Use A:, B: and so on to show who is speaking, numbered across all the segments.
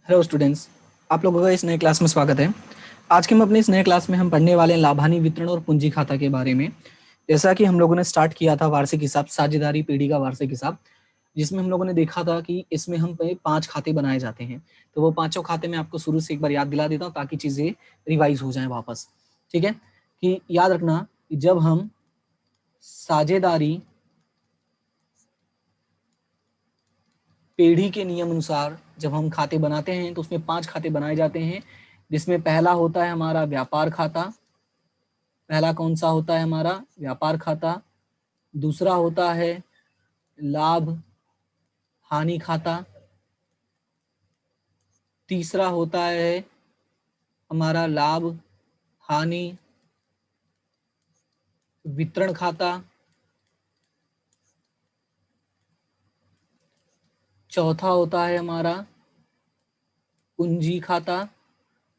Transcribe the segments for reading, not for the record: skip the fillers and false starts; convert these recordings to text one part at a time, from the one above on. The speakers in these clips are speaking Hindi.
A: हेलो स्टूडेंट्स, आप लोगों का इस नए क्लास में स्वागत है। आज के हम अपने इस नए क्लास में हम पढ़ने वाले हैं लाभानी वितरण और पूंजी खाता के बारे में। जैसा कि हम लोगों ने स्टार्ट किया था वार्षिक हिसाब, साझेदारी पीढ़ी का वार्षिक हिसाब, जिसमें हम लोगों ने देखा था कि इसमें हम पे 5 खाते बनाए जाते हैं। तो वो पांचों खाते मैं आपको शुरू से एक बार याद दिला देता हूँ ताकि चीजें रिवाइज हो जाएं वापस। ठीक है, कि याद रखना कि जब हम साझेदारी पीढ़ी के नियम अनुसार जब हम खाते बनाते हैं तो उसमें 5 खाते बनाए जाते हैं, जिसमें पहला होता है हमारा व्यापार खाता। पहला कौन सा होता है हमारा? व्यापार खाता। दूसरा होता है लाभ हानि खाता। तीसरा होता है हमारा लाभ हानि वितरण खाता। चौथा होता है हमारा पूंजी खाता।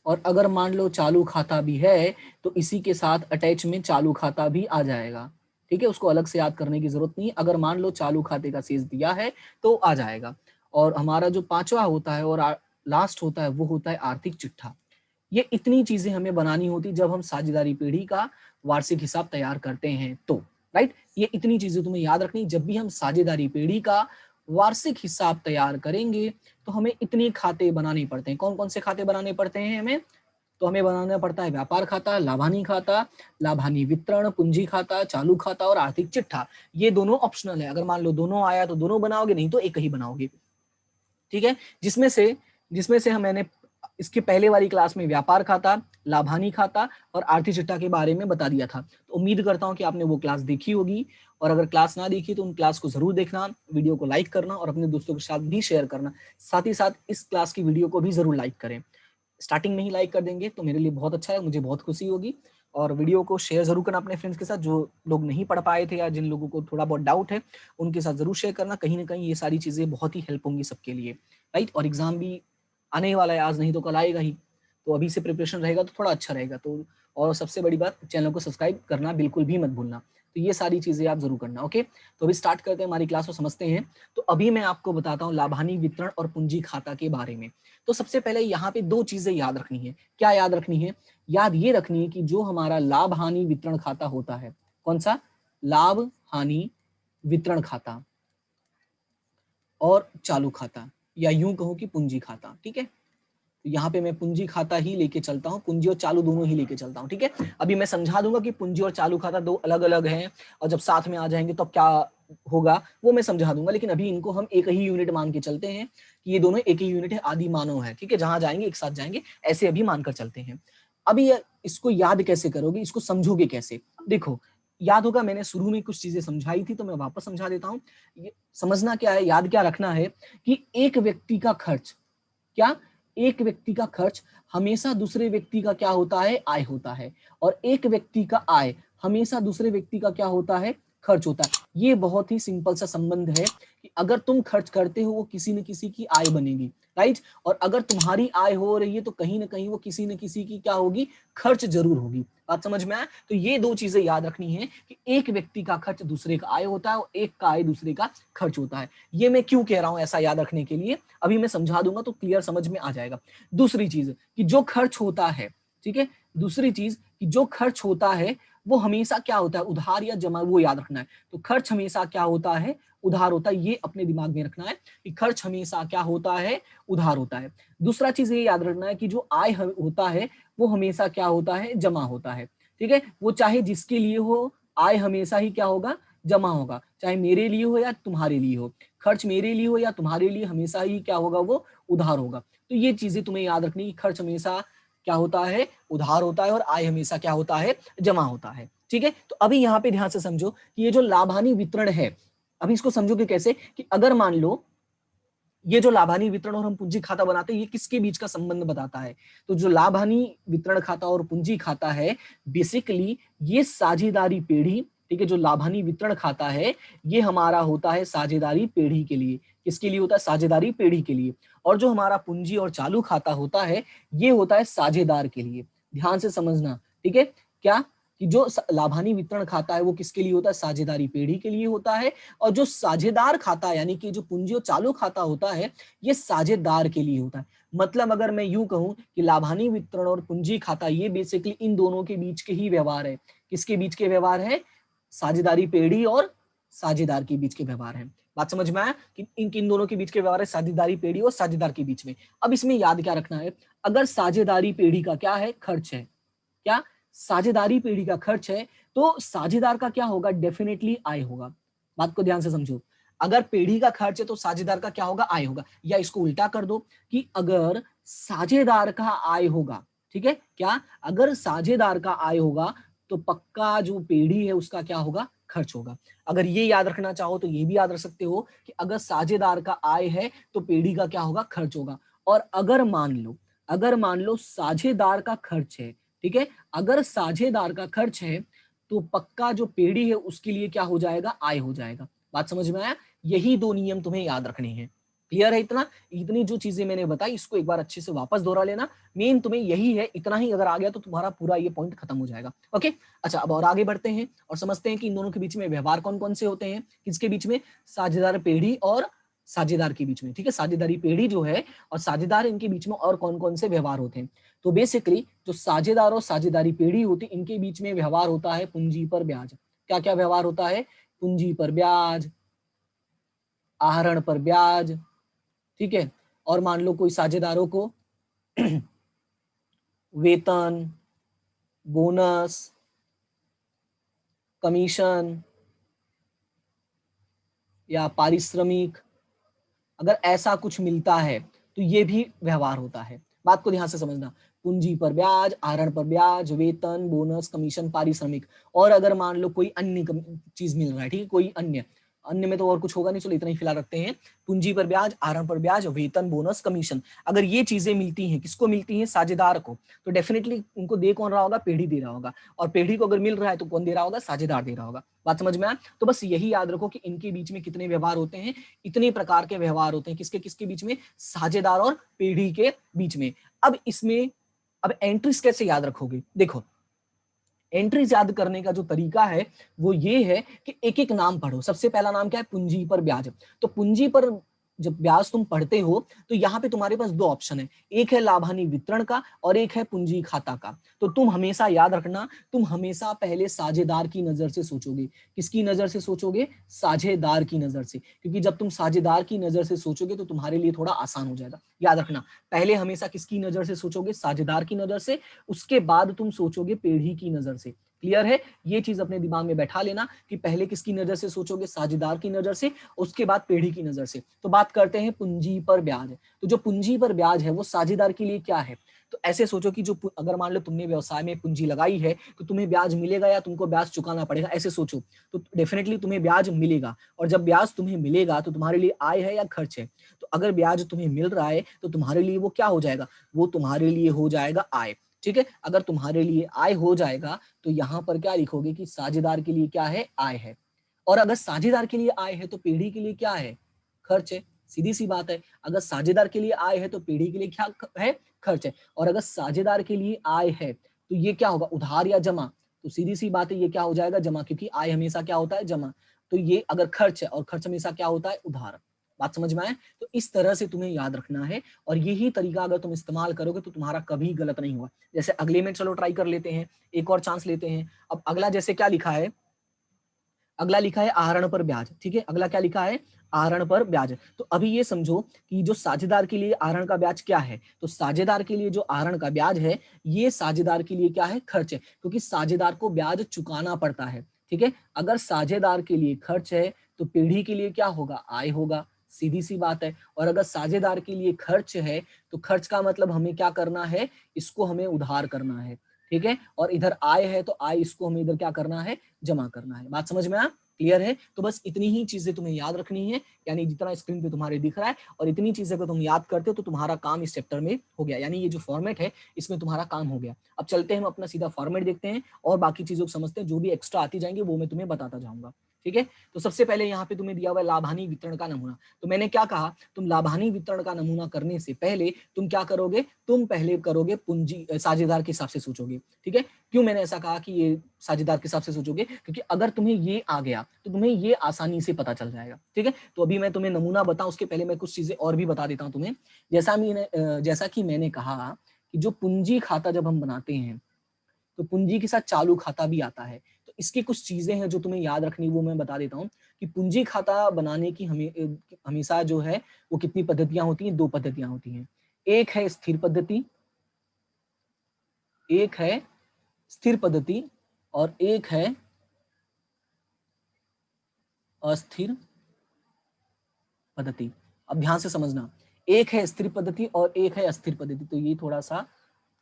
A: और अगर मान लो चालू खाता भी है तो इसी के साथ अटैच में चालू खाता भी आ जाएगा। ठीक है, उसको अलग से याद करने की जरूरत नहीं। अगर मान लो चालू खाते का शेष दिया है तो आ जाएगा। और हमारा जो पांचवा होता है और लास्ट होता है वो होता है आर्थिक चिट्ठा। ये इतनी चीजें हमें बनानी होती जब हम साझेदारी पीढ़ी का वार्षिक हिसाब तैयार करते हैं तो। राइट, ये इतनी चीजें तुम्हें याद रखनी। जब भी हम साझेदारी पीढ़ी का वार्षिक हिसाब तैयार करेंगे तो हमें इतने खाते बनाने पड़ते हैं। कौन कौन से खाते बनाने पड़ते हैं हमें? तो हमें बनाना पड़ता है व्यापार खाता, लाभानी खाता, लाभानी वितरण, पूंजी खाता, चालू खाता और आर्थिक चिट्ठा। ये दोनों ऑप्शनल है। अगर मान लो दोनों आया तो दोनों बनाओगे, नहीं तो एक ही बनाओगे। ठीक है, जिसमें से हम मैंने इसके पहले वाली क्लास में व्यापार खाता, लाभानी खाता और आर्थिक चिट्ठा के बारे में बता दिया था। तो उम्मीद करता हूं कि आपने वो क्लास देखी होगी। और अगर क्लास ना देखी तो उन क्लास को जरूर देखना, वीडियो को लाइक करना और अपने दोस्तों के साथ भी शेयर करना। साथ ही साथ इस क्लास की वीडियो को भी जरूर लाइक करें। स्टार्टिंग में ही लाइक कर देंगे तो मेरे लिए बहुत अच्छा है, मुझे बहुत खुशी होगी। और वीडियो को शेयर जरूर करना अपने फ्रेंड्स के साथ। जो लोग नहीं पढ़ पाए थे या जिन लोगों को थोड़ा बहुत डाउट है उनके साथ जरूर शेयर करना। कहीं ना कहीं ये सारी चीजें बहुत ही हेल्प होंगी सबके लिए। राइट, और एग्जाम भी आने वाला है, आज नहीं तो कल आएगा ही। तो अभी से प्रिपरेशन रहेगा तो थोड़ा अच्छा रहेगा। तो और सबसे बड़ी बात, चैनल को सब्सक्राइब करना बिल्कुल भी मत भूलना। तो ये सारी चीजें आप जरूर करना। ओके, तो अभी स्टार्ट करते हैं हमारी क्लास को समझते हैं। तो अभी मैं आपको बताता हूँ लाभानी वितरण और पूंजी खाता के बारे में। तो सबसे पहले यहाँ पे दो चीजें याद रखनी है। क्या याद रखनी है? याद ये रखनी है कि जो हमारा लाभ हानि वितरण खाता होता है, कौन सा? लाभ हानि वितरण खाता और चालू खाता, या यूं कहूं कि पूंजी खाता। ठीक है, तो यहाँ पे मैं पूंजी खाता ही लेके चलता हूँ, पूंजी और चालू दोनों ही लेके चलता हूँ। ठीक है, अभी मैं समझा दूंगा कि पूंजी और चालू खाता दो अलग अलग हैं और जब साथ में आ जाएंगे तो क्या होगा वो मैं समझा दूंगा। लेकिन अभी इनको हम एक ही यूनिट मान के चलते हैं कि ये दोनों एक ही यूनिट है, आदि मानव है। ठीक है, जहां जाएंगे एक साथ जाएंगे, ऐसे अभी मानकर चलते हैं। अभी इसको याद कैसे करोगे, इसको समझोगे कैसे? देखो, याद होगा मैंने शुरू में कुछ चीजें समझाई थी तो मैं वापस समझा देता हूँ। ये समझना क्या है, याद क्या रखना है कि एक व्यक्ति का खर्च, क्या? एक व्यक्ति का खर्च हमेशा दूसरे व्यक्ति का क्या होता है? आय होता है। और एक व्यक्ति का आय हमेशा दूसरे व्यक्ति का क्या होता है? खर्च होता है। ये बहुत ही सिंपल सा संबंध है कि अगर तुम खर्च करते हो वो किसी न किसी की आय बनेगी। राइट, और अगर तुम्हारी आय हो रही है तो कहीं ना कहीं वो किसी न किसी की क्या होगी? खर्च जरूर होगी। बात समझ में आया? तो ये दो चीजें याद रखनी है कि एक व्यक्ति का खर्च दूसरे का आय होता है और एक का आय दूसरे का खर्च होता है। ये मैं क्यों कह रहा हूं ऐसा याद रखने के लिए, अभी मैं समझा दूंगा तो क्लियर समझ में आ जाएगा। दूसरी चीज कि जो खर्च होता है, ठीक है, दूसरी चीज कि जो खर्च होता है वो हमेशा क्या होता है? उधार या जमा, वो याद रखना है। तो खर्च हमेशा क्या होता है? उधार होता है। ये अपने दिमाग में रखना है कि खर्च हमेशा क्या होता है? उधार होता है। दूसरा चीज ये याद रखना है कि जो आय होता है वो हमेशा क्या होता है? जमा होता है। ठीक है, वो चाहे जिसके लिए हो, आय हमेशा ही क्या होगा? जमा होगा। चाहे मेरे लिए हो या तुम्हारे लिए हो, खर्च मेरे लिए हो या तुम्हारे लिए, हमेशा ही क्या होगा? वो उधार होगा। तो ये चीजें तुम्हें याद रखनी, खर्च हमेशा क्या होता है? उधार होता है और आय हमेशा क्या होता है? जमा होता है। ठीक है, तो अभी यहाँ पे ध्यान से समझो कि ये जो लाभानी वितरण है, अभी इसको समझोगे कैसे कि अगर मान लो ये जो लाभानी वितरण और हम पूंजी खाता बनाते हैं, ये किसके बीच का संबंध बताता है? तो जो लाभानी वितरण खाता और पूंजी खाता है, बेसिकली ये साझेदारी पीढ़ी, ठीक है, जो लाभानी वितरण खाता है ये हमारा होता है साझेदारी पीढ़ी के लिए। किसके लिए होता है? साझेदारी पीढ़ी के लिए। और जो हमारा पूंजी और चालू खाता होता है ये होता है साझेदार के लिए। ध्यान से समझना, ठीक है, क्या? कि जो लाभानी वितरण खाता है वो किसके लिए होता है, साझेदारी पेढ़ी के लिए होता है, और जो साझेदार खाता है यानी कि जो पूंजी और चालू खाता होता है ये साझेदार के लिए होता है। मतलब अगर मैं यूं कहूं कि लाभानी वितरण और पूंजी खाता ये बेसिकली इन दोनों के बीच के ही व्यवहार है। किसके बीच के व्यवहार है, साझेदारी पेढ़ी और साझेदार के बीच के व्यवहार है। बात समझ में आया कि इन दोनों के बीच के व्यवहार है, साझेदारी पेढ़ी और साझेदार के बीच में। अब इसमें याद क्या रखना है, अगर साझेदारी पेढ़ी का क्या है, खर्च है, क्या साझेदारी पेढ़ी का खर्च है, तो साझेदार का क्या होगा, डेफिनेटली आय होगा। बात को ध्यान से समझो, अगर पेढ़ी का खर्च है तो साझेदार का क्या होगा, आय होगा। या इसको उल्टा कर दो कि अगर साझेदार का आय होगा, ठीक है, क्या अगर साझेदार का आय होगा तो पक्का जो पेढ़ी है उसका क्या होगा, खर्च होगा। अगर ये याद रखना चाहो तो ये भी याद रख सकते हो कि अगर साझेदार का आय है तो पेढ़ी का क्या होगा, खर्च होगा। और अगर मान लो साझेदार का खर्च है, ठीक है, अगर साझेदार का खर्च है तो पक्का जो पेढ़ी है उसके लिए क्या हो जाएगा, आय हो जाएगा। बात समझ में आया, यही दो नियम तुम्हें याद रखने हैं। क्लियर है, इतनी जो चीजें मैंने बताई इसको एक बार अच्छे से वापस दोहरा लेना। मेन तुम्हें यही है, इतना ही अगर आ गया तो तुम्हारा पूरा ये पॉइंट खत्म हो जाएगा। ओके, अच्छा अब और आगे बढ़ते हैं और समझते हैं कि इन दोनों के बीच में व्यवहार कौन कौन से होते हैं, किसके बीच में, साझेदार पेढ़ी और साझेदार के बीच में, ठीक है, साझेदारी पेढ़ी जो है और साझेदार, इनके बीच में और कौन कौन से व्यवहार होते हैं। तो बेसिकली जो साझेदार और साझेदारी पेढ़ी होती है इनके बीच में व्यवहार होता है पूंजी पर ब्याज। क्या क्या व्यवहार होता है, पूंजी पर ब्याज, आहरण पर ब्याज, ठीक है, और मान लो कोई साझेदारों को वेतन, बोनस, कमीशन या पारिश्रमिक, अगर ऐसा कुछ मिलता है तो ये भी व्यवहार होता है। बात को ध्यान से समझना, पूंजी पर ब्याज, आहरण पर ब्याज, वेतन, बोनस, कमीशन, पारिश्रमिक, और अगर मान लो कोई अन्य चीज मिल रहा है, ठीक है, कोई अन्य में तो और कुछ होगा नहीं, चलो इतना ही फिलहाल रखते हैं। पूंजी पर ब्याज, आहरण पर ब्याज, वेतन, बोनस, कमीशन, अगर ये चीजें मिलती हैं, किसको मिलती हैं, साझेदार को, तो डेफिनेटली उनको दे कौन रहा होगा, पेढ़ी दे रहा होगा। और पेढ़ी को अगर मिल रहा है तो कौन दे रहा होगा, साझेदार दे रहा होगा। बात समझ में आया, तो बस यही याद रखो कि इनके बीच में कितने व्यवहार होते हैं, इतने प्रकार के व्यवहार होते हैं, किसके किसके बीच में, साझेदार और पेढ़ी के बीच में। अब इसमें अब एंट्रीज कैसे याद रखोगे, देखो एंट्रीज याद करने का जो तरीका है वो ये है कि एक एक नाम पढ़ो। सबसे पहला नाम क्या है, पूंजी पर ब्याज। तो पूंजी पर जब ब्याज तुम पढ़ते हो तो यहाँ पे तुम्हारे पास दो ऑप्शन है, एक है लाभानी वितरण का और एक है पूंजी खाता का। तो तुम हमेशा याद रखना, तुम हमेशा पहले साझेदार की नजर से सोचोगे। किसकी नजर से सोचोगे, साझेदार की नजर से, क्योंकि जब तुम साझेदार की नजर से सोचोगे तो तुम्हारे लिए थोड़ा आसान हो जाएगा। याद रखना, पहले हमेशा किसकी नजर से सोचोगे, साझेदार की नजर से, उसके बाद तुम सोचोगे पेढ़ी की नजर से। क्लियर है, ये चीज अपने दिमाग में बैठा लेना कि पहले किसकी नजर से सोचोगे, साझेदार की नजर से, उसके बाद पेढ़ी की नजर से। तो बात करते हैं पूंजी पर ब्याज। तो जो पूंजी पर ब्याज है वो साझेदार के लिए क्या है, तो ऐसे सोचो कि जो अगर मान लो तुमने व्यवसाय में पूंजी लगाई है तो तुम्हें ब्याज मिलेगा या तुमको ब्याज चुकाना पड़ेगा, ऐसे सोचो। तो डेफिनेटली तुम्हें ब्याज मिलेगा, और जब ब्याज तुम्हें मिलेगा तो तुम्हारे लिए आय है या खर्च है। तो अगर ब्याज तुम्हें मिल रहा है तो तुम्हारे लिए वो क्या हो जाएगा, वो तुम्हारे लिए हो जाएगा आय। ठीक है, अगर तुम्हारे लिए आय हो जाएगा तो यहाँ पर क्या लिखोगे कि साझेदार के लिए क्या है, आय है। और अगर साझेदार के लिए आय है तो पेढ़ी के लिए क्या है, खर्च है। सीधी सी बात है, अगर साझेदार के लिए आय है तो पेढ़ी के लिए क्या है, खर्च है। और अगर साझेदार के लिए आय है तो ये क्या होगा, उधार या जमा। तो सीधी सी बात है, ये क्या हो जाएगा, जमा, क्योंकि आय हमेशा क्या होता है, जमा। तो ये अगर खर्च है और खर्च हमेशा क्या होता है, उधार। बात समझ में आए, तो इस तरह से तुम्हें याद रखना है, और यही तरीका अगर तुम इस्तेमाल करोगे तो तुम्हारा कभी गलत नहीं हुआ। जैसे अगले में चलो ट्राई कर लेते हैं, एक और चांस लेते हैं। अब अगला जैसे क्या लिखा है, अगला लिखा है आहरण पर ब्याज। ठीक है, अगला क्या लिखा है, आहरण पर ब्याज। तो अभी ये समझो कि जो साझेदार के लिए आहरण का ब्याज क्या है, तो साझेदार के लिए जो आहरण का ब्याज है ये साझेदार के लिए क्या है, खर्च है, क्योंकि साझेदार को ब्याज चुकाना पड़ता है। ठीक है, अगर साझेदार के लिए खर्च है तो पेढ़ी के लिए क्या होगा, आय होगा। सीधी सी बात है। और अगर साझेदार के लिए खर्च है तो खर्च का मतलब हमें क्या करना है, इसको हमें उधार करना है। ठीक है, और इधर आय है तो आय, इसको हमें इधर क्या करना है, जमा करना है। बात समझ में आ क्लियर है, तो बस इतनी ही चीजें तुम्हें याद रखनी है, यानी जितना स्क्रीन पे तुम्हारे दिख रहा है, और इतनी चीजें अगर तुम याद करते हो तो तुम्हारा काम इस चैप्टर में हो गया, यानी ये जो फॉर्मेट है इसमें तुम्हारा काम हो गया। अब चलते हैं हम अपना सीधा फॉर्मेट देखते हैं और बाकी चीजों को समझते हैं, जो भी एक्स्ट्रा आती जाएंगे वो मैं तुम्हें बताता जाऊंगा। ठीक है। तो सबसे पहले यहाँ पे तुम्हें दिया हुआ है लाभानी वितरण का नमूना। तो मैंने क्या कहा, तुम लाभानी वितरण का नमूना करने से पहले तुम क्या करोगे, तुम पहले करोगे पूंजी साझेदार के हिसाब से सोचोगे। ठीक है, क्यों मैंने ऐसा कहा कि ये साझेदार के हिसाब से सोचोगे, क्योंकि अगर तुम्हें ये आ गया तो तुम्हें ये आसानी से पता चल जाएगा। ठीक है, तो अभी मैं तुम्हें नमूना बताऊं उसके पहले मैं कुछ चीजें और भी बता देता हूं तुम्हें। जैसा कि मैंने कहा कि जो पूंजी खाता जब हम बनाते हैं तो पूंजी के साथ चालू खाता भी आता है। तो इसकी कुछ चीजें हैं जो तुम्हें याद रखनी, वो मैं बता देता हूँ कि पूंजी खाता बनाने की हमेशा जो है वो कितनी पद्धतियां होती हैं, 2 पद्धतियां होती हैं। एक है स्थिर पद्धति, एक है स्थिर पद्धति और एक है अस्थिर पद्धति। अब ध्यान से समझना, एक है स्थिर पद्धति और एक है अस्थिर पद्धति। तो ये थोड़ा सा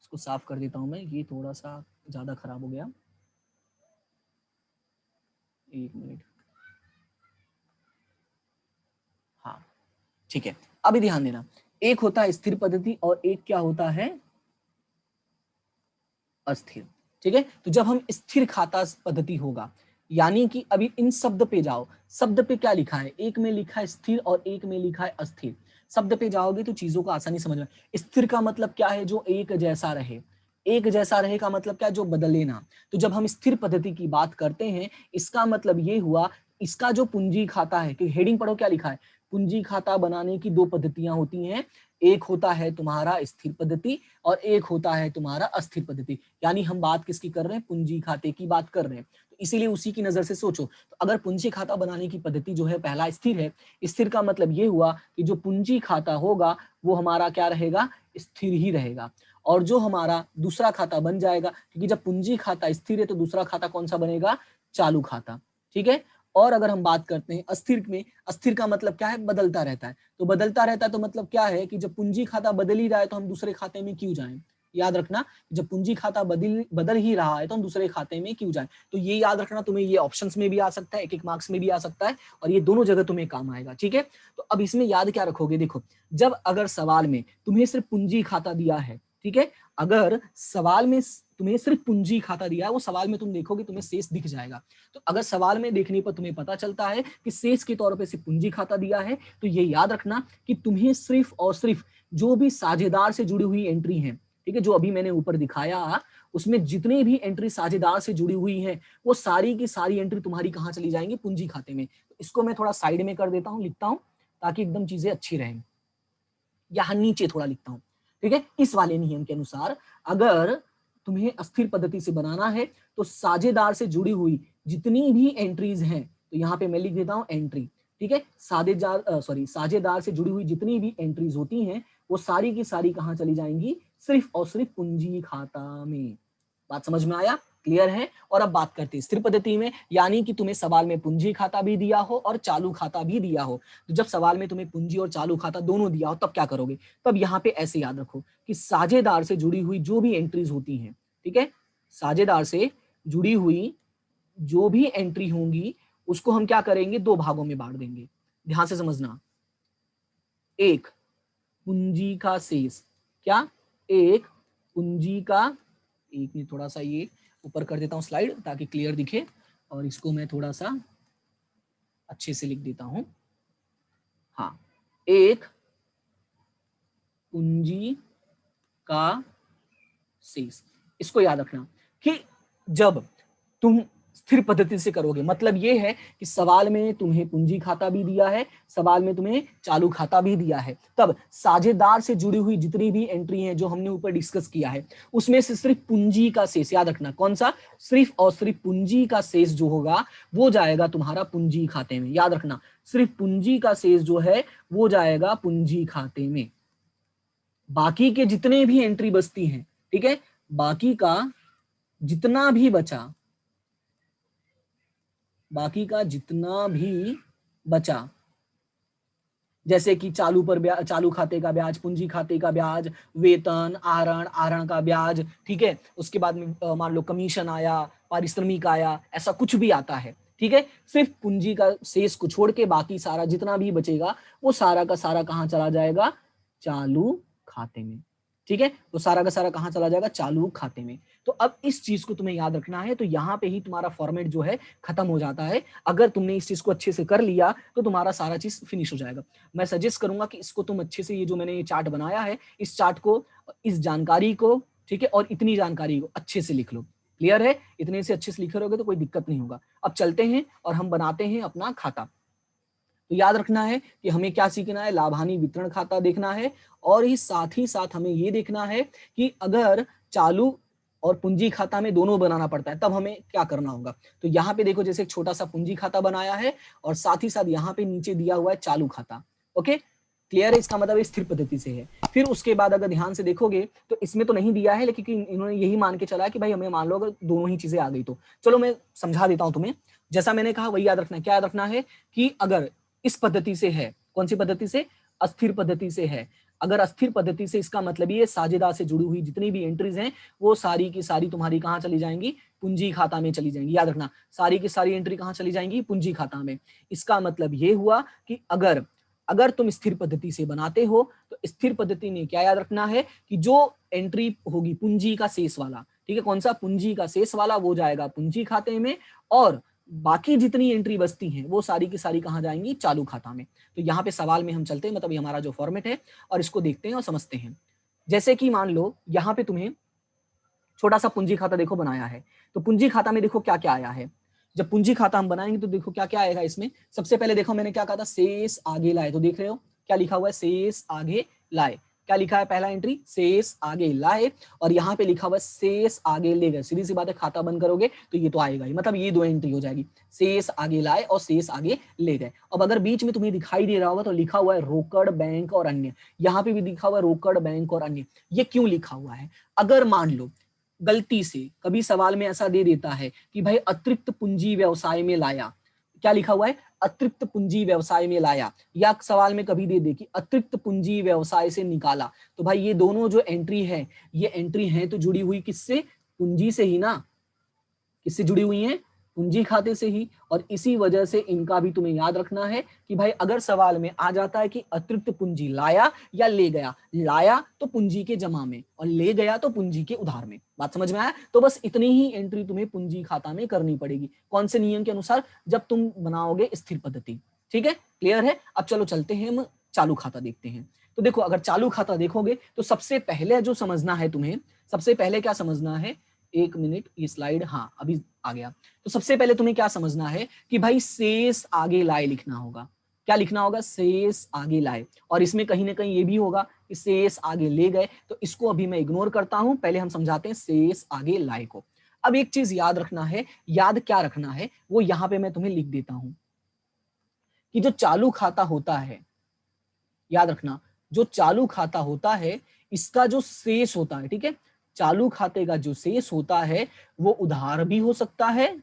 A: इसको साफ कर देता हूं मैं, ये थोड़ा सा ज्यादा खराब हो गया, एक मिनट। हाँ ठीक है, अभी ध्यान देना, एक होता है स्थिर पद्धति और एक क्या होता है, अस्थिर। ठीक है, तो जब हम स्थिर खाता पद्धति होगा, यानी कि अभी इन शब्द पे जाओ, शब्द पे क्या लिखा है, एक में लिखा है स्थिर और एक में लिखा है अस्थिर। शब्द पे जाओगे तो चीजों को आसानी समझ में। स्थिर का मतलब क्या है, जो एक जैसा रहे। एक जैसा रहे का मतलब क्या है, जो बदले ना। तो जब हम स्थिर पद्धति की बात करते हैं, इसका मतलब ये हुआ, इसका जो पूंजी खाता है, कि हेडिंग पढ़ो क्या लिखा है, पूंजी खाता बनाने की 2 पद्धतियां होती हैं। एक होता है तुम्हारा स्थिर पद्धति और एक होता है तुम्हारा अस्थिर पद्धति। यानी हम बात किसकी कर रहे हैं, पूंजी खाते की बात कर रहे हैं। तो इसीलिए उसी की नजर से सोचो। तो अगर पूंजी खाता बनाने की पद्धति जो है पहला स्थिर है, स्थिर का मतलब ये हुआ कि जो पूंजी खाता होगा वो हमारा क्या रहेगा, स्थिर ही रहेगा। और जो हमारा दूसरा खाता बन जाएगा, क्योंकि जब पूंजी खाता स्थिर है तो दूसरा खाता कौन सा बनेगा, चालू खाता। ठीक है, और अगर हम बात करते हैं अस्थिर में, अस्थिर का मतलब क्या है, बदलता रहता है। तो बदलता रहता है तो मतलब क्या है कि जब पूंजी खाता बदल ही रहा है तो हम दूसरे खाते में क्यों जाएं। याद रखना, जब पूंजी खाता बदल ही रहा है तो हम दूसरे खाते में क्यों जाएं। तो ये याद रखना, तुम्हें ये ऑप्शंस में भी आ सकता है, एक एक मार्क्स में भी आ सकता है, और ये दोनों जगह तुम्हें काम आएगा। ठीक है, तो अब इसमें याद क्या रखोगे, देखो, जब अगर सवाल में तुम्हें सिर्फ पूंजी खाता दिया है, ठीक है, अगर सवाल में तुम्हें सिर्फ पूंजी खाता दिया है, वो सवाल में तुम देखोगे तुम्हें शेष दिख जाएगा। तो अगर सवाल में देखने पर तुम्हें पता चलता है कि शेष के तौर पे सिर्फ पूंजी खाता दिया है, तो ये याद रखना कि तुम्हें सिर्फ और सिर्फ जो भी साझेदार से जुड़ी हुई एंट्री है, ठीक है, जो अभी मैंने ऊपर दिखाया, उसमें जितनी भी एंट्री साझेदार से जुड़ी हुई है, वो सारी की सारी एंट्री तुम्हारी कहाँ चली जाएंगी, पूंजी खाते में। तो इसको मैं थोड़ा साइड में कर देता हूँ, लिखता हूँ, ताकि एकदम चीजें अच्छी रहें। यहाँ नीचे थोड़ा लिखता हूँ, ठीक है। इस वाले नियम के अनुसार अगर तुम्हें अस्थिर पद्धति से बनाना है तो साझेदार से जुड़ी हुई जितनी भी एंट्रीज हैं, तो यहाँ पे मैं लिख देता हूँ एंट्री, ठीक है। साझेदार से जुड़ी हुई जितनी भी एंट्रीज होती हैं वो सारी की सारी कहाँ चली जाएंगी, सिर्फ और सिर्फ पूंजी खाता में। बात समझ में आया, क्लियर है। और अब बात करते हैं स्थिर पद्धति में, यानी कि तुम्हें सवाल में पूंजी खाता भी दिया हो और चालू खाता भी दिया हो। तो जब सवाल में तुम्हें पूंजी और चालू खाता दोनों दिया हो तब क्या करोगे, तब यहाँ पे ऐसे याद रखो कि साझेदार से जुड़ी हुई जो भी एंट्रीज होती हैं, ठीक है, साझेदार से जुड़ी हुई जो भी एंट्री होंगी उसको हम क्या करेंगे, 2 भागों में बांट देंगे। ध्यान से समझना, एक पूंजी का शेष, क्या, एक पूंजी का, एक मिनट थोड़ा सा ये ऊपर कर देता हूं स्लाइड ताकि क्लियर दिखे, और इसको मैं थोड़ा सा अच्छे से लिख देता हूं। हाँ, एक पूंजी का शेष, इसको याद रखना कि जब तुम स्थिर पद्धति से करोगे, मतलब ये है कि सवाल में तुम्हें पूंजी खाता भी दिया है, सवाल में तुम्हें चालू खाता भी दिया है, तब साझेदार से जुड़ी हुई जितनी भी एंट्री हैं जो हमने ऊपर डिस्कस किया है, उसमें से सिर्फ पूंजी का शेष, याद रखना कौन सा, सिर्फ और सिर्फ पूंजी का शेष जो होगा वो जाएगा तुम्हारा पूंजी खाते में। याद रखना, सिर्फ पूंजी का शेष जो है वो जाएगा पूंजी खाते में। बाकी के जितने भी एंट्री बचती हैं, ठीक है, बाकी का जितना भी बचा, बाकी का जितना भी बचा, जैसे कि चालू पर ब्याज, चालू खाते का ब्याज, पूंजी खाते का ब्याज, वेतन, आहरण, आहरण का ब्याज, ठीक है, उसके बाद में मान लो कमीशन आया, पारिश्रमिक आया, ऐसा कुछ भी आता है, ठीक है, सिर्फ पूंजी का शेष को छोड़ के बाकी सारा जितना भी बचेगा वो सारा का सारा कहाँ चला जाएगा, चालू खाते में। ठीक है, तो सारा का सारा कहाँ चला जाएगा, चालू खाते में। तो अब इस चीज को तुम्हें याद रखना है, तो यहाँ पे ही तुम्हारा फॉर्मेट जो है खत्म हो जाता है। अगर तुमने इस चीज को अच्छे से कर लिया तो तुम्हारा सारा चीज फिनिश हो जाएगा। मैं सजेस्ट करूंगा कि इसको तुम अच्छे से, ये जो मैंने ये चार्ट बनाया है, इस चार्ट को, इस जानकारी को, ठीक है, और इतनी जानकारी को अच्छे से लिख लो। क्लियर है, इतने से अच्छे से लिखे रहोगे तो कोई दिक्कत नहीं होगा। अब चलते हैं और हम बनाते हैं अपना खाता। तो याद रखना है कि हमें क्या सीखना है, लाभ हानि वितरण खाता देखना है, और ही साथ हमें ये देखना है कि अगर चालू और पूंजी खाता में दोनों बनाना पड़ता है तब हमें क्या करना होगा। तो यहाँ पे देखो, जैसे एक छोटा सा पूंजी खाता बनाया है और साथ ही साथ यहाँ पे नीचे दिया हुआ है चालू खाता। ओके, क्लियर है, इसका मतलब स्थिर पद्धति से है। फिर उसके बाद अगर ध्यान से देखोगे तो इसमें तो नहीं दिया है, लेकिन इन्होंने यही मान के चला है कि भाई हमें मान लो अगर दोनों ही चीजें आ गई तो। चलो मैं समझा देता हूं तुम्हें। जैसा मैंने कहा वही याद रखना है। क्या याद रखना है कि अगर इस पद्धति से है, कौन सी पद्धति से, अस्थिर पद्धति से है। अगर अस्थिर पद्धति से, इसका मतलब ये साझेदार से जुड़ी हुई जितनी भी एंट्रीज हैं वो सारी की सारी तुम्हारी कहाँ चली जाएंगी, पूंजी खाता में चली जाएंगी। याद रखना, सारी की सारी एंट्री कहाँ चली जाएंगी, पूंजी खाता में। इसका मतलब ये हुआ कि अगर तुम स्थिर पद्धति से बनाते हो तो स्थिर पद्धति में क्या याद रखना है कि जो एंट्री होगी पूंजी का शेष वाला, ठीक है, कौन सा, पूंजी का शेष वाला, वो जाएगा पूंजी खाते में, और बाकी जितनी एंट्री बचती हैं वो सारी की सारी कहाँ जाएंगी, चालू खाता में। तो यहाँ पे सवाल में हम चलते हैं, मतलब ये हमारा जो फॉर्मेट है, और इसको देखते हैं और समझते हैं। जैसे कि मान लो यहाँ पे तुम्हें छोटा सा पूंजी खाता देखो बनाया है, तो पूंजी खाता में देखो क्या क्या आया है। जब पूंजी खाता हम बनाएंगे तो देखो क्या क्या आएगा इसमें। सबसे पहले देखो मैंने क्या कहा था, शेष आगे लाए, तो देख रहे हो क्या लिखा हुआ है, शेष आगे लाए। क्या लिखा है, पहला एंट्री शेष आगे लाए, और यहाँ पे लिखा हुआ है शेष आगे ले गए। सीधी सी बात है, खाता बंद करोगे तो ये तो आएगा ही, मतलब ये दो एंट्री हो जाएगी, शेष आगे लाए और शेष आगे ले गए। अब अगर बीच में तुम्हें दिखाई दे रहा होगा तो लिखा हुआ है रोकड़, बैंक और अन्य। यहाँ पे भी लिखा हुआ है रोकड़, बैंक और अन्य। ये क्यों लिखा हुआ है, अगर मान लो गलती से कभी सवाल में ऐसा दे देता है कि भाई अतिरिक्त पूंजी व्यवसाय में लाया, क्या लिखा हुआ है, अतिरिक्त पूंजी व्यवसाय में लाया, या सवाल में कभी दे दे कि अतिरिक्त पूंजी व्यवसाय से निकाला, तो भाई ये दोनों जो एंट्री है, ये एंट्री है तो जुड़ी हुई किससे, पूंजी से ही ना, किससे जुड़ी हुई है, पूंजी खाते से ही। और इसी वजह से इनका भी तुम्हें याद रखना है कि भाई अगर सवाल में आ जाता है कि अतिरिक्त पूंजी लाया या ले गया, लाया तो पूंजी के जमा में और ले गया तो पूंजी के उधार में। बात समझ में आया, तो बस इतनी ही एंट्री तुम्हें पूंजी खाता में करनी पड़ेगी। कौन से नियम के अनुसार, जब तुम बनाओगे स्थिर पद्धति। ठीक है, क्लियर है। अब चलो चलते हैं, हम चालू खाता देखते हैं। तो देखो, अगर चालू खाता देखोगे तो सबसे पहले जो समझना है तुम्हें, सबसे पहले क्या समझना है, एक मिनट, ये स्लाइड, हाँ अभी आ गया। तो सबसे पहले तुम्हें क्या समझना है कि भाई शेष आगे लाए लिखना होगा। क्या लिखना होगा, शेष आगे लाए। और इसमें कहीं ना कहीं ये भी होगा कि शेष आगे ले गए, तो इसको अभी मैं इग्नोर करता हूं, पहले हम समझाते हैं शेष आगे लाए को। अब एक चीज याद रखना है, याद क्या रखना है वो यहां पे मैं तुम्हें लिख देता हूं कि जो चालू खाता होता है, याद रखना, जो चालू खाता होता है इसका जो शेष होता है, ठीक है, चालू खाते का जो शेष होता है वो उधार भी हो सकता है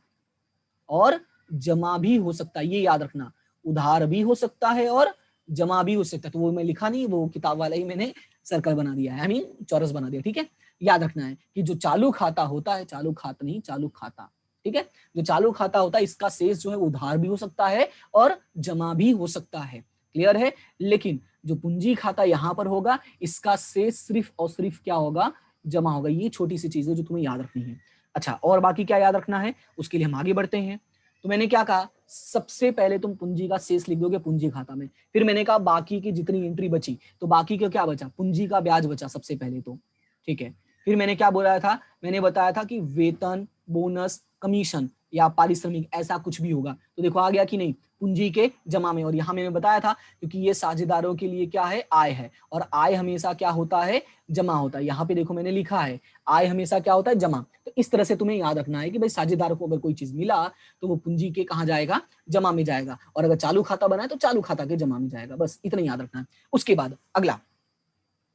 A: और जमा भी हो सकता है। ये याद रखना, उधार भी हो सकता है और जमा भी हो सकता है। तो वो मैं लिखा नहीं, वो किताब वाला ही मैंने सर्कल बना दिया है, आई मीन चौरस बना दिया। ठीक है, याद रखना है कि जो चालू खाता होता है, चालू खाता नहीं, चालू खाता, ठीक है, जो चालू खाता होता है इसका शेष जो है उधार भी हो सकता है और जमा भी हो सकता है। क्लियर है। लेकिन जो पूंजी खाता यहां पर होगा इसका शेष सिर्फ और सिर्फ क्या होगा, जमा होगा। ये छोटी सी चीज है जो तुम्हें याद रखनी है। अच्छा, और बाकी क्या याद रखना है उसके लिए हम आगे बढ़ते हैं। तो मैंने क्या कहा, सबसे पहले तुम पूंजी का शेष लिख दोगे पूंजी खाता में। फिर मैंने कहा बाकी की जितनी एंट्री बची, तो बाकी का क्या बचा, पूंजी का ब्याज बचा सबसे पहले तो। ठीक है, फिर मैंने क्या बोला था, मैंने बताया था कि वेतन, बोनस, कमीशन या पारिश्रमिक ऐसा कुछ भी होगा। तो देखो आ गया कि नहीं, पूंजी के जमा में। और यहाँ मैंने बताया था क्योंकि ये साझेदारों के लिए क्या है, आय है, और आय हमेशा क्या होता है, जमा होता है। यहाँ पे देखो मैंने लिखा है आय हमेशा क्या होता है, जमा। तो इस तरह से तुम्हें याद रखना है कि भाई साझेदार को अगर कोई चीज मिला तो वो पूंजी के कहाँ जाएगा, जमा में जाएगा, और अगर चालू खाता बनाए तो चालू खाता के जमा में जाएगा। बस इतना याद रखना है। उसके बाद अगला,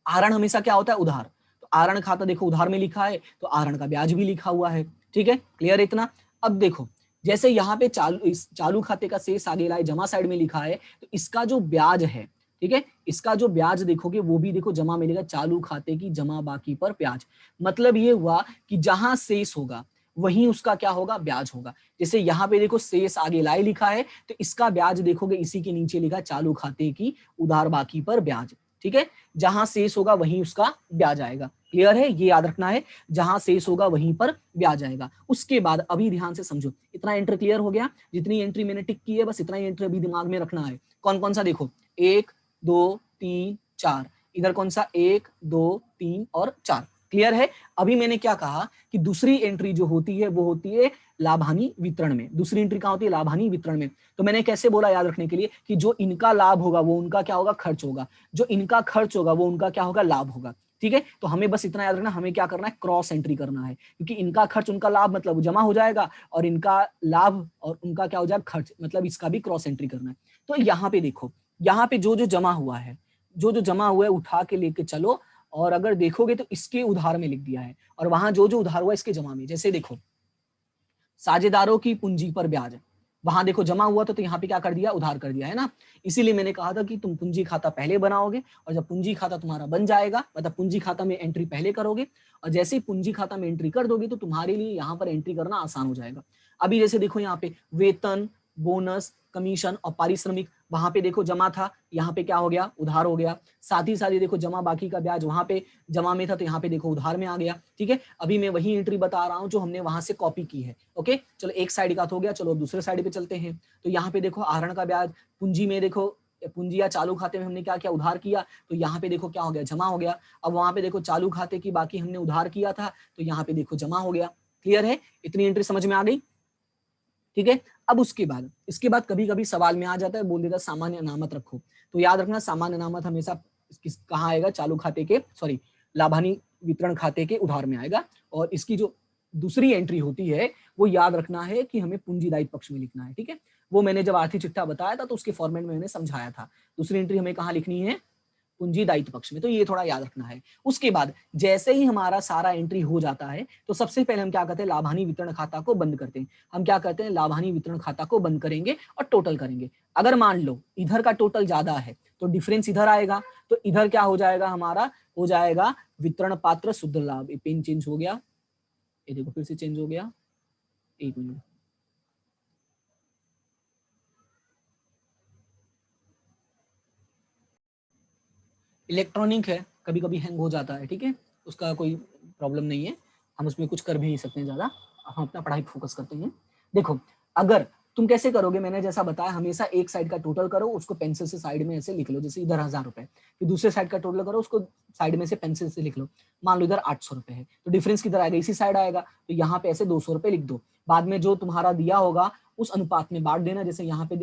A: आहरण हमेशा क्या होता है, उधार। तो आहरण खाता देखो उधार में लिखा है तो आहरण का ब्याज भी लिखा हुआ है। ठीक है, क्लियर है इतना। अब देखो जैसे यहाँ पे चालू खाते का शेष आगे लाए जमा साइड में लिखा है, तो इसका जो ब्याज है, ठीक है, इसका जो ब्याज देखोगे वो भी देखो जमा मिलेगा, चालू खाते की जमा बाकी पर ब्याज। मतलब ये हुआ कि जहां शेष होगा वहीं उसका क्या होगा, ब्याज होगा। जैसे यहाँ पे देखो शेष आगे लाए लिखा है तो इसका ब्याज देखोगे इसी के नीचे लिखा चालू खाते की उधार बाकी पर ब्याज। ठीक है, जहां शेष होगा वहीं उसका ब्याज आएगा। क्लियर है, ये याद रखना है, जहां शेष होगा वहीं पर ब्याज आएगा। उसके बाद अभी ध्यान से समझो, इतना एंट्री क्लियर हो गया, जितनी एंट्री मैंने टिक की है बस इतना ही एंट्री अभी दिमाग में रखना है। कौन कौन सा देखो, 1 2 3 4, इधर कौन सा 1 2 3 और 4। क्लियर है। अभी मैंने क्या कहा कि दूसरी एंट्री जो होती है वो होती है लाभानी वितरण में। दूसरी एंट्री कहां होती है, लाभानी वितरण में। तो मैंने कैसे बोला याद रखने के लिए कि जो इनका लाभ होगा वो उनका क्या होगा, खर्च होगा, जो इनका खर्च होगा वो उनका क्या होगा, लाभ होगा। ठीक है, तो हमें बस इतना याद रखना, हमें क्या करना है, क्रॉस एंट्री करना है, क्योंकि इनका खर्च उनका लाभ मतलब जमा हो जाएगा, और इनका लाभ और उनका क्या हो जाएगा, खर्च, मतलब इसका भी क्रॉस एंट्री करना है। तो यहाँ पे देखो, यहाँ पे जो जो जमा हुआ है, जो जो जमा हुआ है उठा के लेके चलो, और अगर देखोगे तो इसके उधार में लिख दिया है, और वहां जो जो उधार हुआ इसके जमा में। जैसे देखो, साझेदारों की पूंजी पर ब्याज, वहां देखो जमा हुआ तो यहाँ पे क्या कर दिया, उधार कर दिया है ना। इसीलिए मैंने कहा था कि तुम पूंजी खाता पहले बनाओगे, और जब पूंजी खाता तुम्हारा बन जाएगा, मतलब पूंजी खाता में एंट्री पहले करोगे, और जैसे ही पूंजी खाता में एंट्री कर दोगे तो तुम्हारे लिए यहाँ पर एंट्री करना आसान हो जाएगा। अभी जैसे देखो यहाँ पे वेतन, बोनस, कमीशन और पारिश्रमिक, वहां पे देखो जमा था, यहाँ पे क्या हो गया, उधार हो गया। साथ ही साथ ये देखो जमा बाकी का ब्याज वहां पे जमा में था, तो यहाँ पे देखो उधार में आ गया। ठीक है, अभी मैं वही एंट्री बता रहा हूँ जो हमने वहां से कॉपी की है। ओके, चलो एक साइड का तो हो गया, चलो दूसरे साइड पे चलते हैं। तो यहाँ पे देखो आहरण का ब्याज, पूंजी में देखो, पूंजी या चालू खाते में हमने क्या किया, उधार किया, तो यहाँ पे देखो क्या हो गया, जमा हो गया। अब वहां पे देखो चालू खाते की बाकी हमने उधार किया था, तो यहाँ पे देखो जमा हो गया। क्लियर है, इतनी एंट्री समझ में आ गई। ठीक है, अब उसके बाद, इसके बाद कभी कभी सवाल में आ जाता है, बोल देता सामान्य अनामत रखो। तो याद रखना, सामान्य अनामत हमेशा कहाँ आएगा, चालू खाते के, सॉरी, लाभानी वितरण खाते के उधार में आएगा। और इसकी जो दूसरी एंट्री होती है वो याद रखना है कि हमें पूंजी दायित्व पक्ष में लिखना है। ठीक है, वो मैंने जब आर्थिक चिट्ठा बताया था तो उसके फॉर्मेट में मैंने समझाया था। दूसरी एंट्री हमें कहाँ लिखनी है, पूंजी दायित्व पक्ष में। तो ये थोड़ा याद रखना है। उसके बाद जैसे ही हमारा सारा एंट्री हो जाता है तो सबसे पहले हम क्या करते हैं, लाभानी वितरण खाता को बंद करते हैं। हम क्या करते हैं, लाभानी वितरण खाता को बंद करेंगे और टोटल करेंगे। अगर मान लो इधर का टोटल ज्यादा है तो डिफरेंस इधर आएगा, तो इधर क्या हो जाएगा, हमारा हो जाएगा वितरण पात्र शुद्ध लाभ। ये पेन चेंज हो गया, ये देखो फिर से चेंज हो गया, एक मिनट, इलेक्ट्रॉनिक है, कभी कभी हैंग हो जाता है। ठीक है, उसका कोई प्रॉब्लम नहीं है, हम उसमें कुछ कर भी नहीं सकते ज्यादा, हम अपना पढ़ाई फोकस करते हैं। देखो, अगर तुम कैसे करोगे, मैंने जैसा बताया, हमेशा एक साइड का टोटल करो, उसको पेंसिल से साइड में ऐसे लिख लो, जैसे इधर 1000 रुपए, फिर दूसरे साइड का टोटल करो, उसको साइड में से पेंसिल से लिख लो। मान लो इधर 800 रुपए है, तो डिफरेंस किधर आएगा, इसी साइड आएगा, तो यहाँ पे ऐसे 200 रुपए लिख दो। बाद में जो तुम्हारा दिया होगा उस अनुपात में बांट देना। जैसे यहाँ पे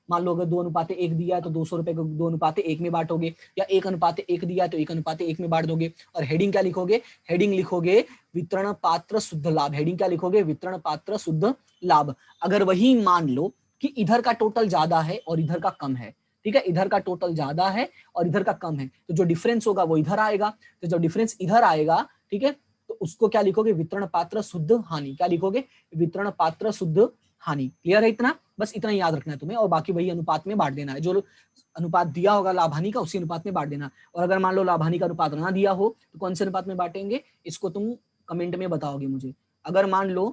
A: मान लो अगर 2:1 दिया है तो 200 रुपए को 2:1 में बांटोगे, या 1:1 दिया है तो 1:1 में बांट दोगे। और हेडिंग क्या लिखोगे, हेडिंग लिखोगे वितरण पात्र शुद्ध लाभ। हेडिंग क्या लिखोगे, वितरण पात्र शुद्ध लाभ। अगर वही मान लो कि इधर का टोटल ज्यादा है और इधर का कम है, ठीक है, इधर का टोटल ज्यादा है और इधर का कम है, तो जो डिफरेंस होगा वो इधर आएगा। तो जब डिफरेंस इधर आएगा, ठीक है, तो उसको क्या लिखोगे, वितरण पात्र शुद्ध हानि। क्या लिखोगे, वितरण पात्र शुद्ध हानि। क्लियर है, इतना बस इतना ही याद रखना है तुम्हें, और बाकी वही अनुपात में बांट देना है। जो अनुपात दिया होगा लाभ हानि का उसी अनुपात में बांट देना। और अगर मान लो लाभ हानि का अनुपात ना दिया हो तो कौन से अनुपात में बांटेंगे, इसको तुम कमेंट में बताओगे मुझे। अगर मान लो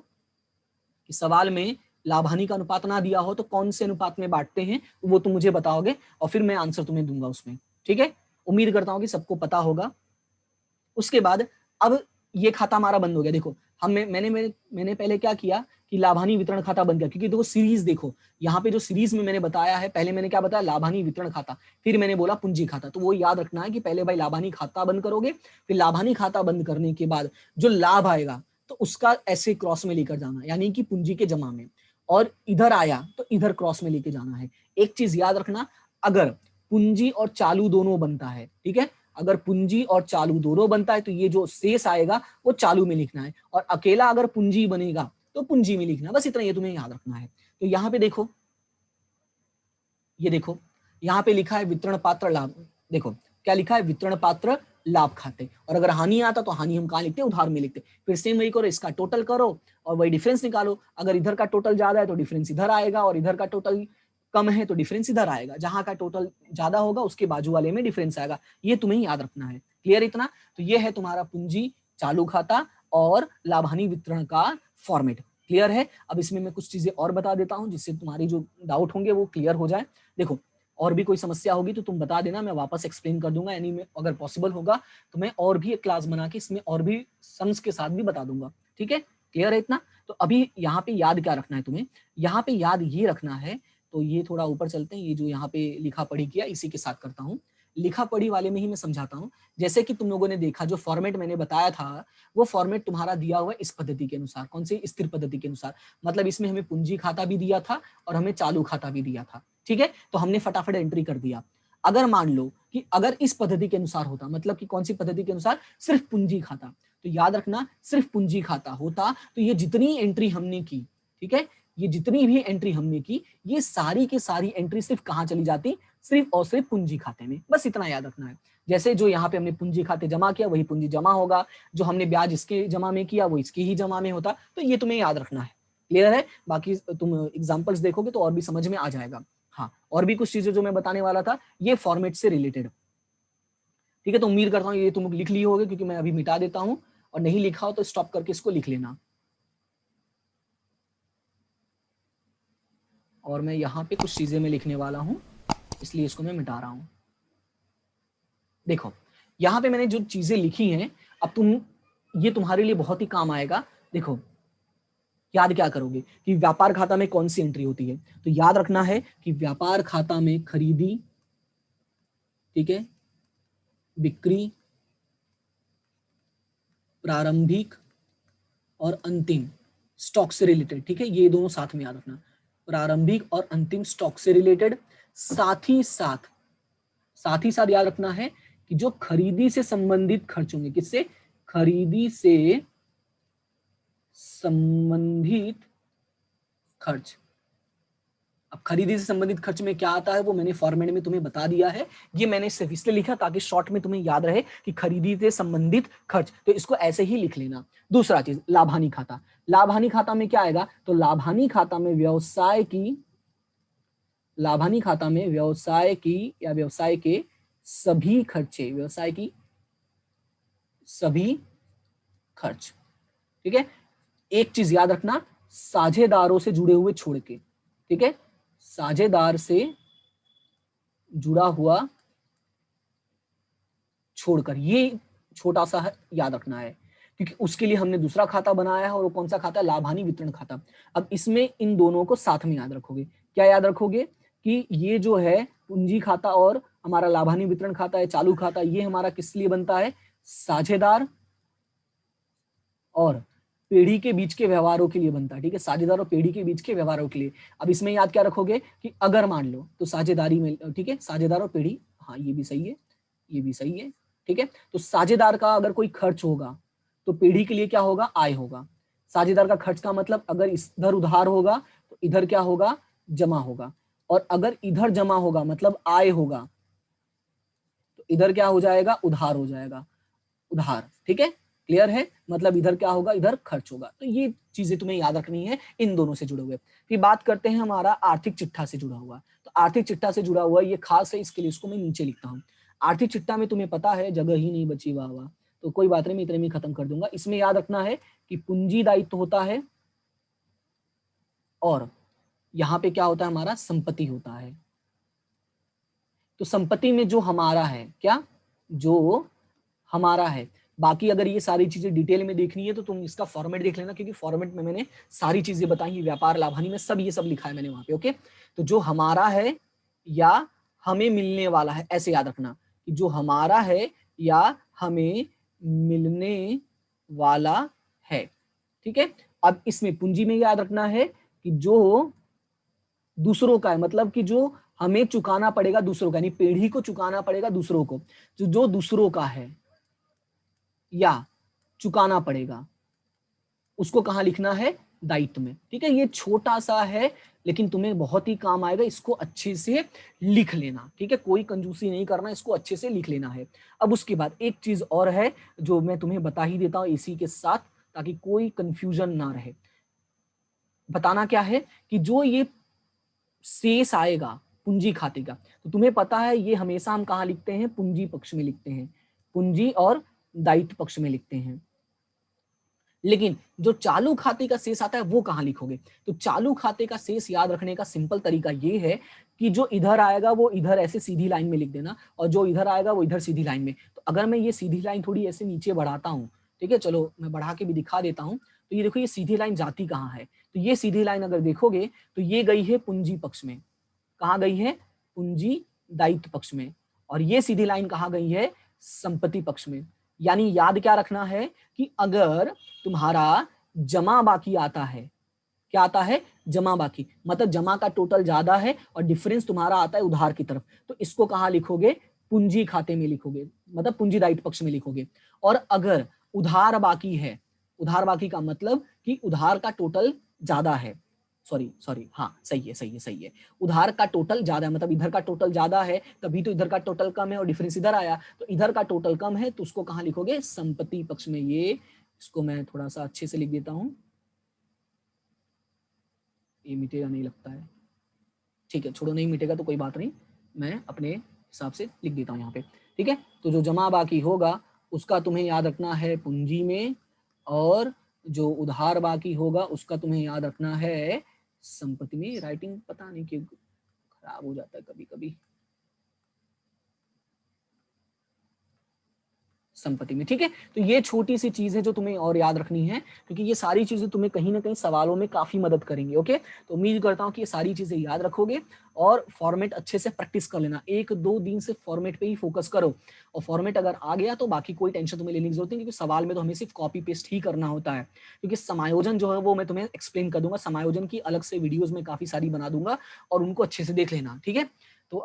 A: कि सवाल में लाभ हानि का अनुपात ना दिया हो तो कौन से अनुपात में बांटते हैं वो तुम मुझे बताओगे, और फिर मैं आंसर तुम्हें दूंगा उसमें। ठीक है, उम्मीद करता हूं कि सबको पता होगा। उसके बाद अब ये खाता हमारा बंद हो गया। देखो, मैंने पहले क्या किया कि लाभानी वितरण खाता बंद किया, क्योंकि देखो सीरीज देखो, यहाँ पे जो सीरीज में मैंने बताया है, पहले मैंने क्या बताया, लाभानी वितरण खाता, फिर मैंने बोला पूंजी खाता। तो वो याद रखना है कि पहले भाई लाभानी खाता बंद करोगे, फिर लाभानी खाता बंद करने के बाद जो लाभ आएगा तो उसका ऐसे क्रॉस में लेकर जाना, यानी कि पूंजी के जमा में, और इधर आया तो इधर क्रॉस में लेके जाना है। एक चीज याद रखना, अगर पूंजी और चालू दोनों बनता है, ठीक है, अगर पूंजी और चालू दोनों बनता है तो ये जो शेष आएगा वो चालू में लिखना है, और अकेला अगर पूंजी बनेगा तो पूंजी में लिखना। बस इतना ये तुम्हें याद रखना है। तो यहाँ पे देखो, ये देखो यहाँ पे लिखा है वितरण पात्र लाभ। देखो क्या लिखा है, वितरण पात्र लाभ खाते। और अगर हानि आता तो हानि हम कहाँ लिखते, उधार में लिखते। फिर सेम वही करो, इसका टोटल करो और वही डिफरेंस निकालो। अगर इधर का टोटल ज्यादा है तो डिफरेंस इधर आएगा, और इधर का टोटल कम है तो डिफरेंस इधर आएगा। जहां का टोटल ज्यादा होगा उसके बाजू वाले में डिफरेंस आएगा। ये तुम्हें याद रखना है। क्लियर इतना? तो ये है तुम्हारा पूंजी, चालू खाता और लाभ हानि वितरण का फॉर्मेट। क्लियर है? अब इसमें मैं कुछ चीजें और बता देता हूं जिससे तुम्हारी जो डाउट होंगे वो क्लियर हो जाए। देखो, और भी कोई समस्या होगी तो तुम बता देना, मैं वापस एक्सप्लेन कर दूंगा, यानी अगर पॉसिबल होगा तो मैं और भी एक क्लास बना के इसमें और भी सम्स के साथ भी बता दूंगा। ठीक है, क्लियर है इतना? तो अभी यहाँ पे याद क्या रखना है तुम्हें, यहाँ पे याद ये रखना है, तो ये थोड़ा ऊपर चलते हैं, ये जो यहाँ पे लिखा पढ़ी किया इसी के साथ करता हूँ, लिखा पढ़ी वाले में ही मैं समझाता हूँ। जैसे कि तुम लोगों ने देखा जो फॉर्मेट मैंने बताया था, वो फॉर्मेट तुम्हारा दिया हुआ है इस पद्धति के अनुसार, कौन सी, स्थिर पद्धति के अनुसार, मतलब इसमें हमें पूंजी खाता भी दिया था और हमें चालू खाता भी दिया था। ठीक है, तो हमने फटाफट एंट्री कर दिया। अगर मान लो कि अगर इस पद्धति के अनुसार होता, मतलब कि कौन सी पद्धति के अनुसार, सिर्फ पूंजी खाता, तो याद रखना सिर्फ पूंजी खाता होता तो ये जितनी एंट्री हमने की, ठीक है, ये जितनी भी एंट्री हमने की, ये सारी की सारी एंट्री सिर्फ कहां चली जाती, सिर्फ और सिर्फ पूंजी खाते में। बस इतना याद रखना है। जैसे जो यहाँ पे हमने पूंजी खाते जमा किया वही पूंजी जमा होगा, जो हमने ब्याज इसके जमा में किया वो इसके ही जमा में होता, तो ये तुम्हें याद रखना है। क्लियर है? बाकी तुम एग्जाम्पल्स देखोगे तो और भी समझ में आ जाएगा। हाँ, और भी कुछ चीजें जो मैं बताने वाला था ये फॉर्मेट से रिलेटेड। ठीक है, तो उम्मीद करता हूँ ये तुम लिख लिए होगे, क्योंकि मैं अभी मिटा देता हूँ, और नहीं लिखा हो तो स्टॉप करके इसको लिख लेना। और मैं यहाँ पे कुछ चीजें मैं लिखने वाला हूँ, इसलिए इसको मैं मिटा रहा हूँ। देखो यहाँ पे मैंने जो चीजें लिखी हैं, अब तुम, ये तुम्हारे लिए बहुत ही काम आएगा। देखो याद क्या करोगे कि व्यापार खाता में कौन सी एंट्री होती है, तो याद रखना है कि व्यापार खाता में खरीदी, ठीक है, बिक्री, प्रारंभिक और अंतिम स्टॉक से रिलेटेड। ठीक है, ये दोनों साथ में याद रखना, प्रारंभिक और अंतिम स्टॉक से रिलेटेड। साथ ही साथ याद रखना है कि जो खरीदी से संबंधित खर्च होंगे, किससे, खरीदी से संबंधित खर्च। अब खरीदी से संबंधित खर्च में क्या आता है वो मैंने फॉर्मेट में तुम्हें बता दिया है, ये मैंने सिर्फ इसलिए लिखा ताकि शॉर्ट में तुम्हें याद रहे कि खरीदी से संबंधित खर्च, तो इसको ऐसे ही लिख लेना। दूसरा चीज, लाभानी खाता। लाभानी खाता में क्या आएगा, तो लाभानी खाता में व्यवसाय की, लाभानी खाता में व्यवसाय की या व्यवसाय के सभी खर्चे, व्यवसाय की सभी खर्च। ठीक है, एक चीज याद रखना, साझेदारों से जुड़े हुए छोड़ के, ठीक है, साझेदार से जुड़ा हुआ छोड़कर, ये छोटा सा है, याद रखना है, क्योंकि उसके लिए हमने दूसरा खाता बनाया है, और वो कौन सा खाता है, लाभानी वितरण खाता। अब इसमें इन दोनों को साथ में याद रखोगे। क्या याद रखोगे कि ये जो है पूंजी खाता और हमारा लाभानी वितरण खाता है, चालू खाता, ये हमारा किस लिए बनता है, साझेदार और पेढ़ी के बीच के व्यवहारों के लिए बनता है। ठीक है, साझेदार और पेढ़ी के बीच के व्यवहारों के लिए। अब इसमें याद क्या रखोगे कि अगर मान लो तो साझेदारी में, ठीक है, साझेदार और पेढ़ी, हाँ ये भी सही है, ये भी सही है। ठीक है, तो साझेदार का अगर कोई खर्च होगा तो पेढ़ी के लिए क्या होगा, आय होगा। साझेदार का खर्च का मतलब अगर इधर उधार होगा तो इधर क्या होगा, जमा होगा, और अगर इधर जमा होगा मतलब आय होगा तो इधर क्या हो जाएगा, उधार हो जाएगा, उधार। ठीक है, क्लियर है, मतलब इधर क्या होगा, इधर खर्च होगा। तो ये चीजें तुम्हें याद रखनी है इन दोनों से जुड़े हुए। फिर बात करते हैं हमारा आर्थिक चिट्ठा से जुड़ा हुआ। तो आर्थिक चिट्ठा से जुड़ा हुआ ये खास है, इसके लिए इसको मैं नीचे लिखता हूँ। आर्थिक चिट्ठा में तुम्हें पता है जगह ही नहीं बची, वाह वाह, तो कोई बात नहीं, मैं इतने में खत्म कर दूंगा। इसमें याद रखना है कि पूंजी दायित्व होता है और यहाँ पे क्या होता है, हमारा संपत्ति होता है। तो संपत्ति में जो हमारा है, क्या, जो हमारा है। बाकी अगर ये सारी चीजें डिटेल में देखनी है तो तुम इसका फॉर्मेट देख लेना, क्योंकि फॉर्मेट में मैंने सारी चीजें बताई, व्यापार लाभानी में सब ये सब लिखा है मैंने वहां पे। ओके, तो जो हमारा है या हमें मिलने वाला है, ऐसे याद रखना कि जो हमारा है या हमें मिलने वाला है। ठीक है, अब इसमें पूंजी में याद रखना है कि जो दूसरों का है, मतलब कि जो हमें चुकाना पड़ेगा दूसरों का, यानी पीढ़ी को चुकाना पड़ेगा दूसरों को, जो दूसरों का है या चुकाना पड़ेगा, उसको कहां लिखना है, दायित्व में। ठीक है, ये छोटा सा है लेकिन तुम्हें बहुत ही काम आएगा, इसको अच्छे से लिख लेना। ठीक है, कोई कंजूसी नहीं करना, इसको अच्छे से लिख लेना है। अब उसके बाद एक चीज और है जो मैं तुम्हें बता ही देता हूं इसी के साथ, ताकि कोई कंफ्यूजन ना रहे। बताना क्या है कि जो ये शेष आएगा पूंजी खाते का, तो तुम्हें पता है ये हमेशा हम कहां लिखते हैं, पूंजी पक्ष में लिखते हैं, पूंजी और दायित्व पक्ष में लिखते हैं। लेकिन जो चालू खाते का शेष आता है वो कहाँ लिखोगे? तो चालू खाते का शेष याद रखने का सिंपल तरीका ये है कि जो इधर आएगा वो इधर ऐसे सीधी लाइन में लिख देना, और जो इधर आएगा वो इधर सीधी लाइन में। तो अगर मैं ये सीधी लाइन थोड़ी ऐसे नीचे बढ़ाता हूँ, ठीक है, चलो मैं बढ़ा के भी दिखा देता हूँ। तो ये देखो ये सीधी लाइन जाती कहाँ है? तो ये सीधी लाइन अगर देखोगे तो ये गई है पूंजी पक्ष में। कहाँ गई है? पूंजी दायित्व पक्ष में। और ये सीधी लाइन कहाँ गई है? संपत्ति पक्ष में। यानी याद क्या रखना है कि अगर तुम्हारा जमा बाकी आता है, क्या आता है? जमा बाकी, मतलब जमा का टोटल ज्यादा है और डिफरेंस तुम्हारा आता है उधार की तरफ, तो इसको कहाँ लिखोगे? पूंजी खाते में लिखोगे, मतलब पूंजी दायित्व पक्ष में लिखोगे। और अगर उधार बाकी है, उधार बाकी का मतलब कि उधार का टोटल ज्यादा है, सॉरी हाँ सही है, उधार का टोटल ज्यादा है, मतलब इधर का टोटल ज्यादा है तभी तो इधर का टोटल कम है और डिफरेंस इधर आया, तो इधर का टोटल कम है तो उसको कहाँ लिखोगे? संपत्ति पक्ष में। ये इसको मैं थोड़ा सा अच्छे से लिख देता हूं, ये मिटेगा नहीं लगता है, ठीक है छोड़ो, नहीं मिटेगा तो कोई बात नहीं, मैं अपने हिसाब से लिख देता हूँ यहाँ पे, ठीक है। तो जो जमा बाकी होगा उसका तुम्हें याद रखना है पूंजी में, और जो उधार बाकी होगा उसका तुम्हें याद रखना है संपत्ति में। राइटिंग पता नहीं क्यों खराब हो जाता है कभी कभी, संपत्ति में, ठीक है। तो ये छोटी सी चीज है जो तुम्हें और याद रखनी है, क्योंकि ये सारी चीजें तुम्हें कहीं ना कहीं सवालों में काफी मदद करेंगे। ओके, तो उम्मीद करता हूँ कि ये सारी चीजें याद रखोगे और फॉर्मेट अच्छे से प्रैक्टिस कर लेना। 1-2 दिन से फॉर्मेट पे ही फोकस करो, और फॉर्मेट अगर आ गया तो बाकी कोई टेंशन तुम्हें लेने की जरूरत नहीं, क्योंकि सवाल में तो हमें सिर्फ कॉपी पेस्ट ही करना होता है। क्योंकि समायोजन जो है वो मैं तुम्हें एक्सप्लेन कर दूंगा, समायोजन की अलग से वीडियोज में काफी सारी बना दूंगा और उनको अच्छे से देख लेना, ठीक है। तो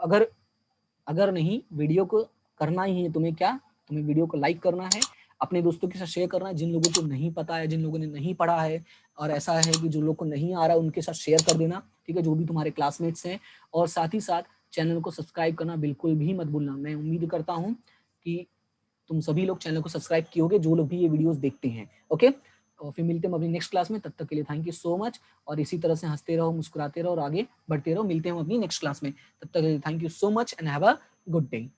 A: अगर नहीं, वीडियो को करना ही है तुम्हें, क्या तुम्हें वीडियो को लाइक करना है, अपने दोस्तों के साथ शेयर करना है, जिन लोगों को नहीं पता है, जिन लोगों ने नहीं पढ़ा है, और ऐसा है कि जो लोग को नहीं आ रहा है उनके साथ शेयर कर देना, ठीक है, जो भी तुम्हारे क्लासमेट्स हैं। और साथ ही साथ चैनल को सब्सक्राइब करना बिल्कुल भी मत भूलना। मैं उम्मीद करता हूँ कि तुम सभी लोग चैनल को सब्सक्राइब किए होगे, जो लोग भी ये वीडियोस देखते हैं। ओके, और फिर मिलते हैं अपनी नेक्स्ट क्लास में, तब तक के लिए थैंक यू सो मच। और इसी तरह से हंसते रहो, मुस्कुराते रहो और आगे बढ़ते रहो। मिलते हैं अपनी नेक्स्ट क्लास में, तब तक के लिए thank you so much and have a good day.